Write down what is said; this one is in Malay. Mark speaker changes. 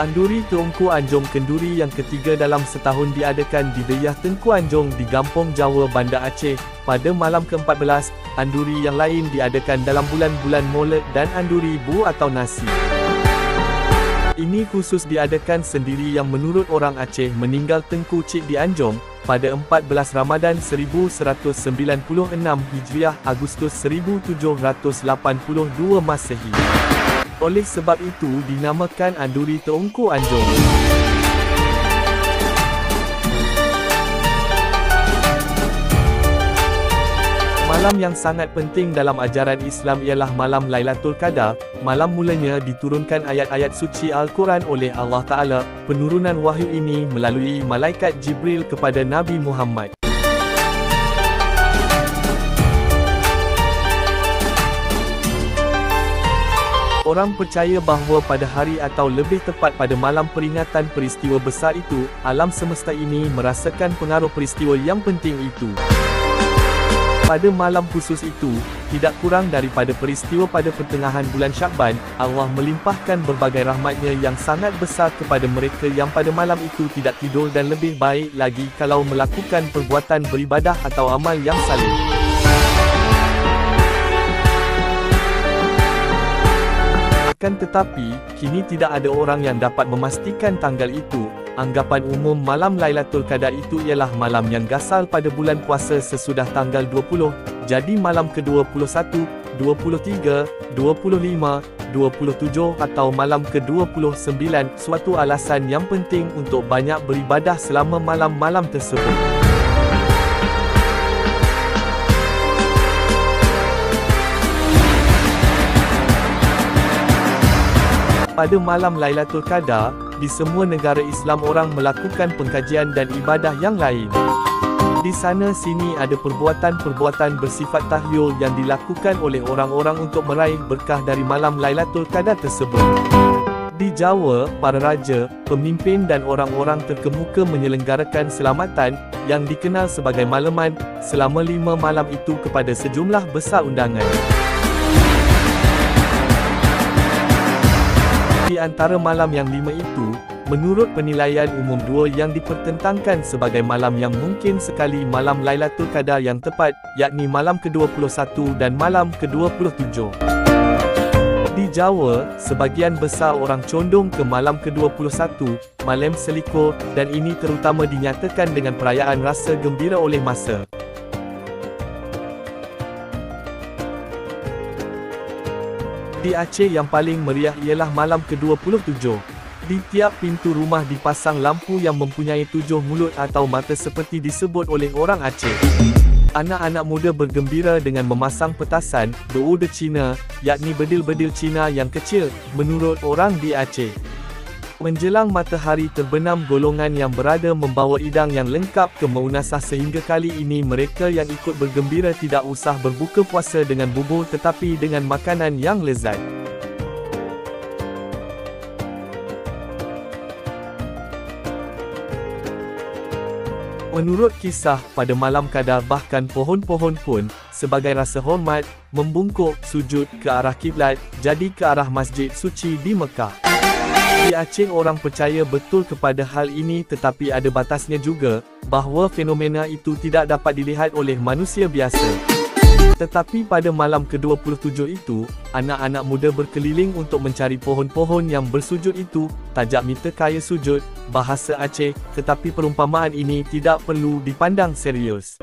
Speaker 1: Anduri Teungku Anjong kenduri yang ketiga dalam setahun diadakan di Wilayah Tengku Anjong di Gampong Jawa, Bandar Aceh. Pada malam ke-14, anduri yang lain diadakan dalam bulan-bulan Maulid dan anduri bu atau nasi. Ini khusus diadakan sendiri yang menurut orang Aceh meninggal Tengku Cik di Anjong pada 14 Ramadan 1196 Hijriah Agustus 1782 Masehi. Oleh sebab itu dinamakan Anduri Teungku Anjong. Malam yang sangat penting dalam ajaran Islam ialah malam Lailatul Qadar. Malam mulanya diturunkan ayat-ayat suci Al-Quran oleh Allah Ta'ala. Penurunan wahyu ini melalui malaikat Jibril kepada Nabi Muhammad. Orang percaya bahawa pada hari atau lebih tepat pada malam peringatan peristiwa besar itu, alam semesta ini merasakan pengaruh peristiwa yang penting itu. Pada malam khusus itu, tidak kurang daripada peristiwa pada pertengahan bulan Syakban, Allah melimpahkan berbagai rahmatnya yang sangat besar kepada mereka yang pada malam itu tidak tidur, dan lebih baik lagi kalau melakukan perbuatan beribadah atau amal yang saleh. Akan tetapi, kini tidak ada orang yang dapat memastikan tanggal itu. Anggapan umum malam Lailatul Qadar itu ialah malam yang gasal pada bulan puasa sesudah tanggal 20, jadi malam ke-21, 23, 25, 27 atau malam ke-29, suatu alasan yang penting untuk banyak beribadah selama malam-malam tersebut. Pada malam Lailatul Qadar, di semua negara Islam orang melakukan pengkajian dan ibadah yang lain. Di sana sini ada perbuatan-perbuatan bersifat tahyul yang dilakukan oleh orang-orang untuk meraih berkah dari malam Lailatul Qadar tersebut. Di Jawa, para raja, pemimpin dan orang-orang terkemuka menyelenggarakan selamatan, yang dikenal sebagai malaman, selama 5 malam itu kepada sejumlah besar undangan. Di antara malam yang 5 itu, menurut penilaian umum 2 yang dipertentangkan sebagai malam yang mungkin sekali malam Lailatul Qadar yang tepat, yakni malam ke-21 dan malam ke-27. Di Jawa, sebagian besar orang condong ke malam ke-21, malam Selikur, dan ini terutama dinyatakan dengan perayaan rasa gembira oleh masa. Di Aceh yang paling meriah ialah malam ke-27. Di tiap pintu rumah dipasang lampu yang mempunyai 7 mulut atau mata seperti disebut oleh orang Aceh. Anak-anak muda bergembira dengan memasang petasan, beruda Cina, yakni bedil-bedil Cina yang kecil, menurut orang di Aceh. Menjelang matahari terbenam, golongan yang berada membawa idang yang lengkap ke Maunasah, sehingga kali ini mereka yang ikut bergembira tidak usah berbuka puasa dengan bubur tetapi dengan makanan yang lezat. Menurut kisah, pada malam Qadar bahkan pohon-pohon pun, sebagai rasa hormat, membungkuk, sujud ke arah kiblat, jadi ke arah masjid suci di Mekah. Di Aceh orang percaya betul kepada hal ini, tetapi ada batasnya juga, bahawa fenomena itu tidak dapat dilihat oleh manusia biasa. Tetapi pada malam ke-27 itu, anak-anak muda berkeliling untuk mencari pohon-pohon yang bersujud itu, tajak mita kaya sujud, bahasa Aceh, tetapi perumpamaan ini tidak perlu dipandang serius.